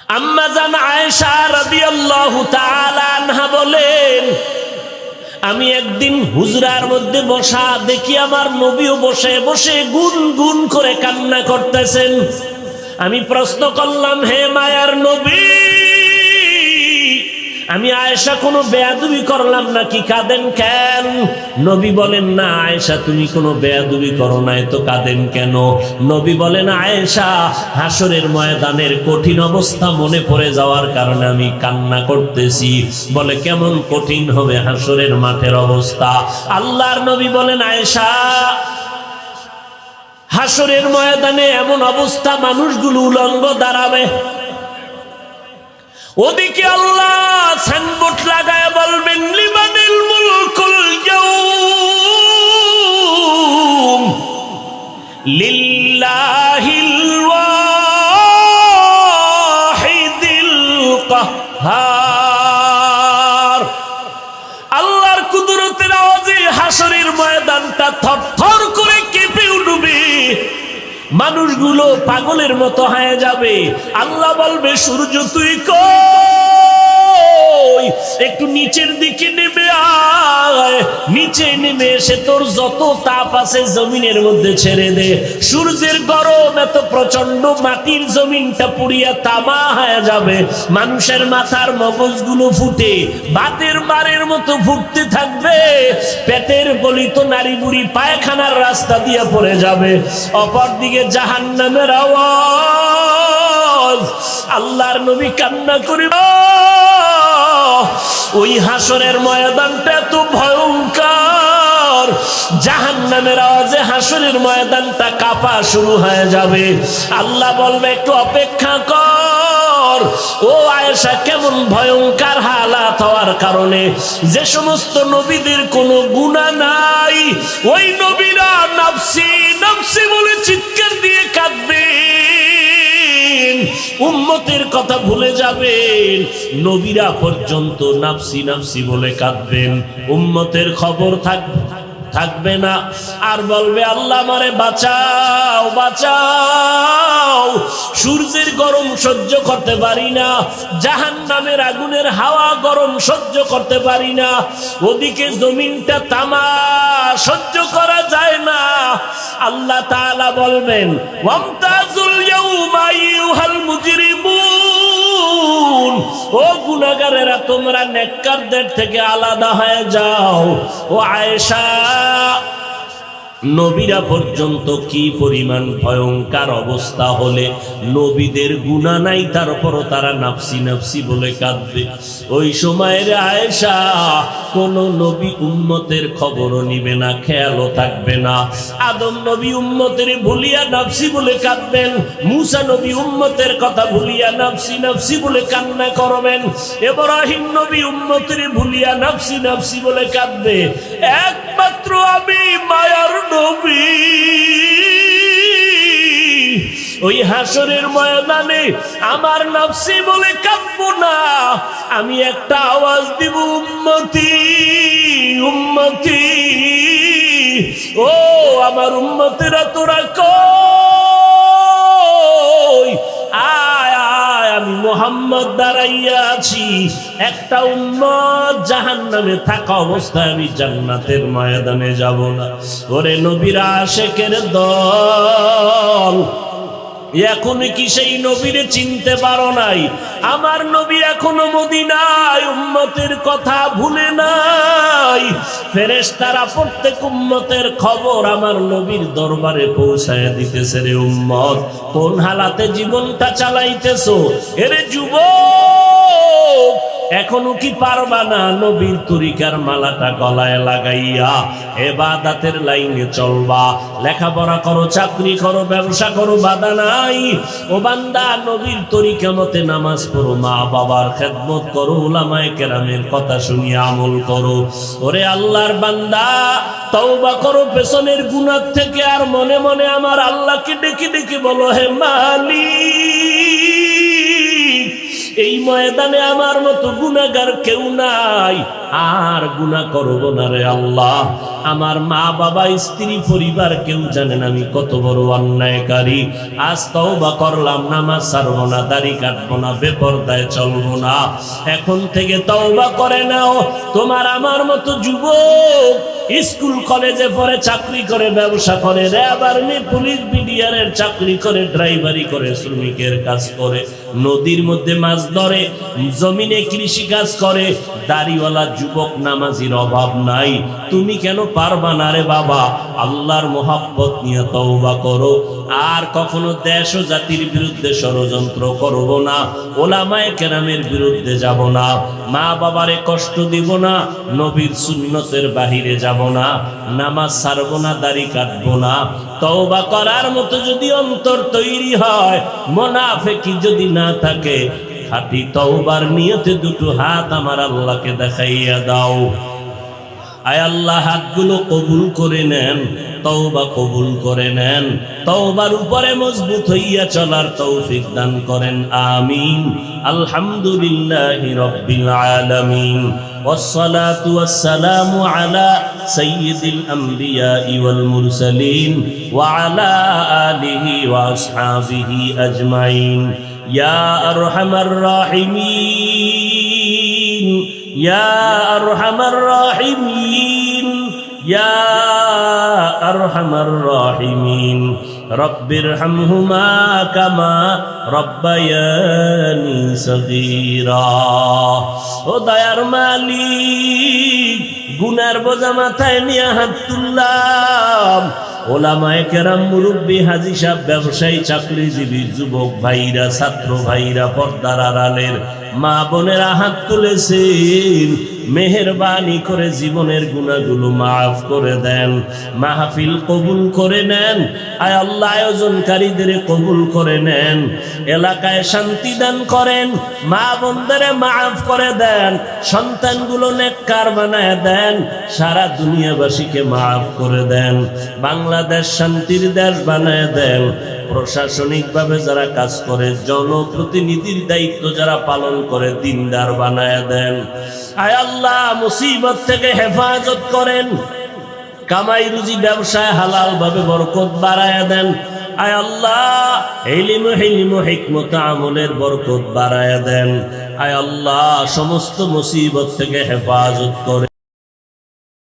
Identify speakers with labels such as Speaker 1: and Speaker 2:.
Speaker 1: আম্মা জান আয়েশা রাদিয়াল্লাহু তাআলা আনহা বলেন, আমি একদিন হুজরার মধ্যে বসা দেখি আমার নবীও বসে বসে গুনগুন করে কান্না করতেছেন। আমি প্রশ্ন করলাম, হে মায়ার নবী, আমি আয়েশা কোনো বেয়াদবি করলাম নাকি, কাঁদেন কেন? নবী বলেন, না আয়েশা, তুমি কোনো বেয়াদবি করো নাই তো কাঁদেন কেন? নবী বলেন, আয়েশা, হাসরের ময়দানের কঠিন অবস্থা মনে পড়ে যাওয়ার কারণে আমি কান্না করতেছি। বলে, কেমন কঠিন হবে হাসরের মাঠের অবস্থা? আল্লাহর নবী বলেন, আয়েশা, হাসরের ময়দানে এমন অবস্থা মানুষগুলো উলঙ্গ দাঁড়াবে, ওদিকে আল্লাহ সাইনবোর্ড লাগায় বলবেন, লিমানিল মুলকুল ইয়াউম লিল্লাহিল ওয়াহিদিল কাহ্হার। আল্লাহর কুদরতের আওয়াজে হাসরের ময়দানটা থরথর করে কেঁপে উঠবে, মানুষগুলো পাগলের মতো হয়ে যাবে। আল্লাহ বলবে, সূর্য তুই কই? একটু নিচের দিকে নেমে আয়, নিচে নেমে এসে তোর যত তাপ আছে জমিনের মধ্যে ছেড়ে দে। সূর্যের গরম এত প্রচন্ড, মাটির জমিনটা পুড়িয়া তামা হয়ে যাবে। মানুষের মাথার মগজগুলো ফুটে বাতের বারের মতো ফুটতে থাকবে, পেটের গলিত নারী বুড়ি পায়খানার রাস্তা দিয়ে পড়ে যাবে। অপরদিকে জাহান্নামের আওয়াজ। আল্লাহর নবী কান্না করে, ওই হাসরের ময়দানটা এত ভয়ঙ্কর, জাহান্নামের আওয়াজে হাসরের ময়দানটা কাঁপা শুরু হয়ে যাবে। আল্লাহ বলবে, একটু অপেক্ষা কর। ও আয়েশা, কেমন ভয়ঙ্কর হালাত হওয়ার কারণে যে সমস্ত নবীদের কোনো গুনাহ নাই, ওই নবীরা নাফসি নাফসি বলে চিৎকার দিয়ে কাঁদবেন, উম্মতের কথা ভুলে যাবেন। নবীরা পর্যন্ত নাফসি নাফসি বলে কাঁদবেন, উম্মতের খবর থাকবে না। আর বলবে, আল্লাহ আমারে বাঁচাও বাঁচাও, সূর্যের গরম সহ্য করতে পারি না, জাহান্নামের আগুনের হাওয়া গরম সহ্য করতে পারি না, ওদিকে জমিনটা তামা সহ্য করা যায় না। আল্লাহ তাআলা বলবেন, ওয়ামতাজুল ইয়াউমা আইয়ুহাল মুজরিমুন, ও গুনাহগারেরা, তোমরা নেককারদের থেকে আলাদা হয়ে যাও। ও আয়েশা, নবীরা পর্যন্ত কি পরিমাণ ভয়ঙ্কর অবস্থা হলে নবীদের গুনাহ নাই, তারপরও তারা নাফসি নাফসি বলে কাঁদবে। ওই সময়ের আয়েশা কোন নবী উম্মতের খবরও নিবে না, খেয়ালও থাকবে না। আদম নবী উম্মতের ভুলিয়া নাফসি বলে কাঁদবেন, মূসা নবী উম্মতের কথা ভুলিয়া নাফসি নাফসি বলে কান্না করবেন, ইব্রাহিম নবী উম্মতের ভুলিয়া নাফসি নাফসি বলে কাঁদবে। একমাত্র আমি মায়ার নবী ওই হাসরের ময়দানে আমার নাফসি বলে কাঁদবো না, আমি একটা আওয়াজ দিব, উম্মতি উম্মতি, ও আমার উম্মতেরা তোরা কই? আয় আয়, আমি মুহাম্মদ দাঁড়াইয়া আছি। একটা উম্মত জাহান্নামে থাকা অবস্থায় আমি জান্নাতের ময়দানে যাব না। ওরে নবীরা আশেকের দল, এখন কি সেই নবীরে চিনতে পারো নাই? আমার নবী এখনো মদিনায়, উম্মতের কথা ভুলে নাই। ফেরেশতারা প্রত্যেক উম্মতের খবর আমার নবীর দরবারে পৌঁছায় দিতেছে। রে উম্মত, কোন হালাতে জীবনটা চালাইতেছো? এরে যুবক, এখনো কি পারবা না নবীর তরিকার মালাটা গলায় লাগাইয়া ইবাদতের লাইনে চলবা? লেখাপড়া করো, চাকরি করো, ব্যবসা করো, বাধা নাই। ও বান্দা, নবীর তরিকা মতে নামাজ পড়ো, মা বাবার খেদমত করো, উলামায়ে কেরামের কথা শুনিয়ে আমল করো। ওরে আল্লাহর বান্দা, তওবা করো পেছনের গুনাহ থেকে, আর মনে মনে আমার আল্লাহকে ডেকে ডেকে বলো, হে মালিক, এই ময়দানে আমার মতো গুনাহগার কেউ নাই, আর গুনাহ করব না রে আল্লাহ। আমার মা বাবা স্ত্রী পরিবার কেউ জানেন আমি কত বড় অন্যায়কারী। আজ তওবা করলাম, নামাজ ছাড়বো না, দাড়ি কাটবো না, বেপরদায় চলবো না। এখন থেকে তওবা করে নাও। তোমার আমার মতো যুবক স্কুল কলেজে পড়ে, চাকরি করে, ব্যবসা করে, র্যাব আর্মি পুলিশ বিডিআরের চাকরি করে, ড্রাইভারি করে, শ্রমিকের কাজ করে, নদীর মধ্যে মাছ ধরে, জমিনে কৃষি কাজ করে, দাড়িওয়ালা যুবক নামাজির অভাব নাই। তুমি কেন পারবা না রে বাবা? আল্লাহর মোহাব্বত নিয়ে তওবা করো। আর কখনো দেশ ও জাতির বিরুদ্ধে ষড়যন্ত্র করব না, ওলামায়ে কেরামের বিরুদ্ধে যাব না, মা বাবারে কষ্ট দিব না, নবীর সুন্নতের বাহিরে যাব না, নামাজ ছাড়ব না, দাড়ি কাটবো না। তওবা করার মতো যদি অন্তর তৈরি হয়, মুনাফিকি যদি না থাকে, খাঁটি তওবার নিয়তে দুটো হাত আমার আল্লাহকে দেখাইয়া দাও। আয় আল্লাহ, হাতগুলো কবুল করে নেন, তওবা কবুল করে নেন, তওবার উপরে মজবুত হইয়া চলার তৌফিক দান করেন, আমিন। আলহামদুলিল্লাহি রাব্বিল আলামিন, والصلاة والسلام على سيد الأنبياء والمرسلين وعلى آله وأصحابه أجمعين يا أرحم الراحمين يا أرحم الراحمين يا أرحم الراحمين رب ارحمهما كما ربياني صغيرا। ও দয়ার মালিক, গুনার বোঝা মাথায় নিয়ে হাত তুললাম। ওলামায়ে কেরাম, মুরব্বী, হাজী সাহেব, ব্যবসায়ী, চাকরিজীবী, যুবক ভাইরা, ছাত্র ভাইরা, পর্দার আড়ালের মা বোনেরা হাত তুলেছেন। মেহেরবানি করে জীবনের গুনাহগুলো মাফ করে দেন, মাহফিল কবুল করে নেন। আয় আল্লাহ, আয়োজনকারীদের কবুল করে নেন, এলাকায় শান্তি দান করেন, মা বোনদের মাফ করে দেন, সন্তানগুলো নেককার বানায় দেন, সারা দুনিয়াবাসীকে মাফ করে দেন, বাংলাদেশ শান্তির দেশ বানায় দেন। প্রশাসনিকভাবে যারা কাজ করে, জনপ্রতিনিধির দায়িত্ব যারা পালন করে, দিনদার বানায় দেন। আয় আল্লাহ, মুসিবত থেকে হেফাজত করেন, কামাই রুজি ব্যবসায় হালাল ভাবে বরকত বাড়ায় দেন। আয় আল্লাহ, ইলম হিকমত আমলের বরকত বাড়ায় দেন। আয় আল্লাহ, সমস্ত মুসিবত থেকে হেফাজত করে